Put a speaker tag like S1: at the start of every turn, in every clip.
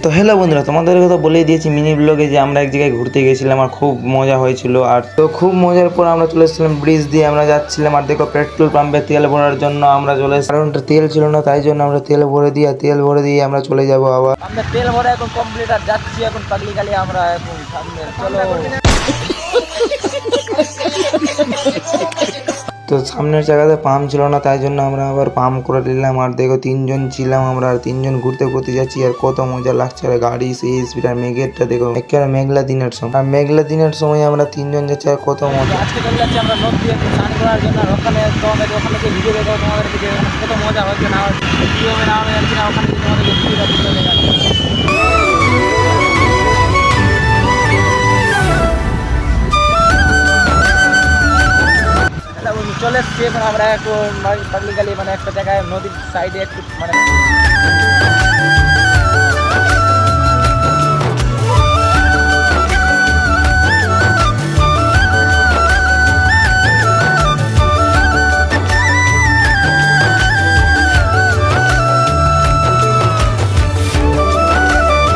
S1: তো হ্যালো বন্ধুরা, তোমাদের কথা বলেই দিয়েছি মিনি ব্লগে যে আমরা এক জায়গায় ঘুরতে গেছিলাম আর খুব মজা হয়েছিল। আর তো খুব মজার পর আমরা চলে এসেছিলাম ব্রিজ দিয়ে আমরা যাচ্ছিলাম। আর দেখো পেট্রোল পাম্পে তেল ভরার জন্য আমরা চলে এসেছি, কারণ তেল ছিল না, তাই জন্য আমরা তেল ভরে দিয়ে আমরা চলে যাবো আবার।
S2: আমরা তেল ভরে এখন কমপ্লিট আর যাচ্ছি এখন পাগলিখালি আমরা এখন সামনে। চলো
S1: তো সামনের জায়গাতে পাম্প ছিল না, তাই জন্য আমরা আবার পাম্প করে নিলাম। আর দেখো তিনজন ছিলাম আমরা, আর তিনজন ঘুরতে ঘুরতে যাচ্ছি আর কত মজা লাগছে। আর গাড়ি সেই স্পিড আর মেঘেরটা দেখো, একেবারে মেঘলা দিনের সময়, আর মেঘলা দিনের সময় আমরা তিনজন যাচ্ছি আর কত মজা।
S2: আজকে চলে যাচ্ছি আমরা নদী স্নান করার জন্য। আর ওখানে তোমাদের ওখানে যে ভিডিও দেখো তোমাদেরকে যে কত মজা হচ্ছে না কীভাবে না হবে আর কি না, ওখানে তোমাদেরকে ভিডিওটা তুলে দেখাচ্ছি। চলে এসছি এখন আমরা এখন পাগলিখালি মানে একটা জায়গায় নদীর সাইডে একটু মানে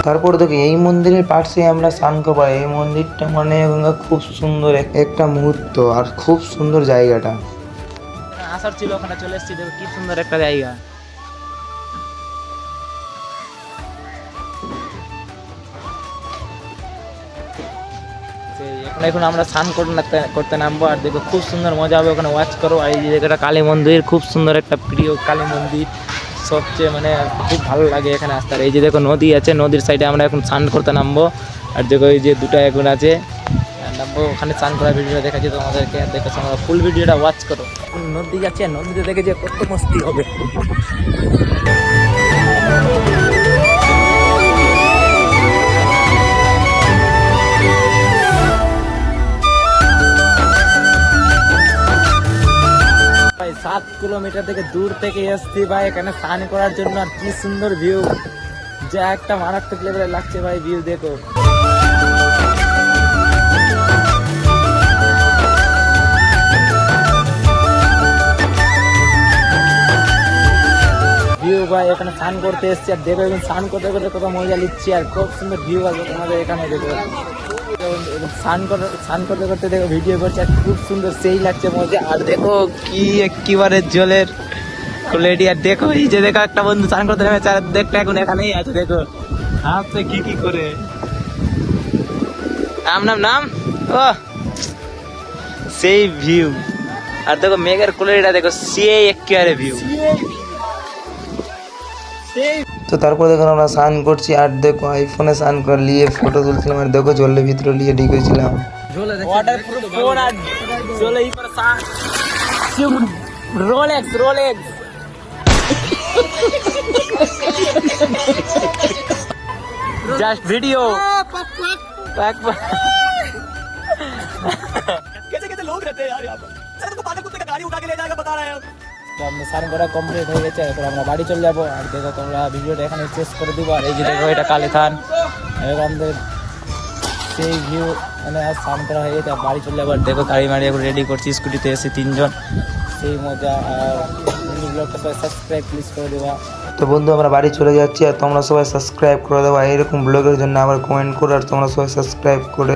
S1: তারপর দেখো এই মন্দিরের পাশে আমরা স্নান করবো। এই মন্দিরটা মানে খুব সুন্দর একটা মুহূর্ত আর খুব সুন্দর জায়গাটা।
S2: আসার ছিল ওখানে চলে এসেছি, দেখো কি সুন্দর একটা জায়গা। এখন আমরা স্নান করতে নামবো। আর দেখো খুব সুন্দর মজা হবে ওখানে, ওয়াচ করো। আর এই জায়গাটা কালী মন্দির, খুব সুন্দর একটা প্রিয় কালী মন্দির, সবচেয়ে মানে খুব ভালো লাগে এখানে আসতে। আর এই যে দেখো নদী আছে, নদীর সাইডে আমরা এখন স্নান করতে নামবো। আর দেখো এই যে দুটো এখন আছে, নামবো ওখানে স্নান করার ভিডিওটা দেখাচ্ছি তোমাদেরকে। আর দেখো তোমরা ফুল ভিডিওটা ওয়াচ করো। নদী যাচ্ছে, নদীতে দেখে যে কত মস্তি হবে। ভাই 7 কিলোমিটার থেকে দূর থেকে এসছি ভাই এখানে স্নান করার জন্য। আর কি সুন্দর ভিউ, যা একটা মারাত্মক লেভেলে লাগছে ভাই ভিউ দেখো। ভিউ ভাই এখানে স্নান করতে এসছি। আর দেখো এখন স্নান করতে করতে কত মজা নিচ্ছি। আর খুব সুন্দর ভিউ আছে তোমাদের এখানে দেখো। স্নান করতে করতে দেখো ভিডিও করছে আর খুব সুন্দর সেই লাগছে মজা। আর দেখো কি একেবারে জলের কোয়ালিটি। আর দেখো এই যে দেখো একটা বন্ধু স্নান করতে নেমেছে আর দেখো এখন এখানেই আছে। দেখো হাতে কি করে নাম ও সেই ভিউ। আর দেখো মেঘের কোয়ালিটিটা দেখো, সেই একেবারে ভিউ।
S1: তো তারপর দেখো আমরা স্নান করছি। আর দেখো আইফোনে স্নান করে নিয়ে ফটো তুলছিলাম। আর দেখো জলের ভিতরে নিয়ে ঢুকেছিলাম।
S2: ওয়াটারপ্রুফ ফোন আর জলে ই করে রোলেক্স जस्ट वीडियो
S3: कैसे कैसे लोग रहते हैं यार यहाँ पर। सर तो पागल कुत्ते का गाड़ी उठा के ले जाएगा बता रहे हैं।
S2: তো আমরা স্নান করা কমপ্লিট হয়ে গেছে, এরপর আমরা বাড়ি চলে যাবো। আর দেখো তোমরা ভিডিওটা এখানে শেষ করে দিবো। আর এই যে দেখো এটা কালীথান, এবং আমাদের সেই ভিউ মানে আর স্নান করা হয়ে গেছে, বাড়ি চলে যাবো। আর দেখো গাড়ি মাড়ি এখন রেডি করছি, স্কুটিতে এসে তিনজন, সেই মজা। আর ব্লগটা সবাই সাবস্ক্রাইব প্লিজ করে দেওয়া।
S1: তো বন্ধু আমরা বাড়ি চলে যাচ্ছি, আর তোমরা সবাই সাবস্ক্রাইব করে দেবো। এরকম ব্লগের জন্য আবার কমেন্ট করো, আর তোমরা সবাই সাবস্ক্রাইব করে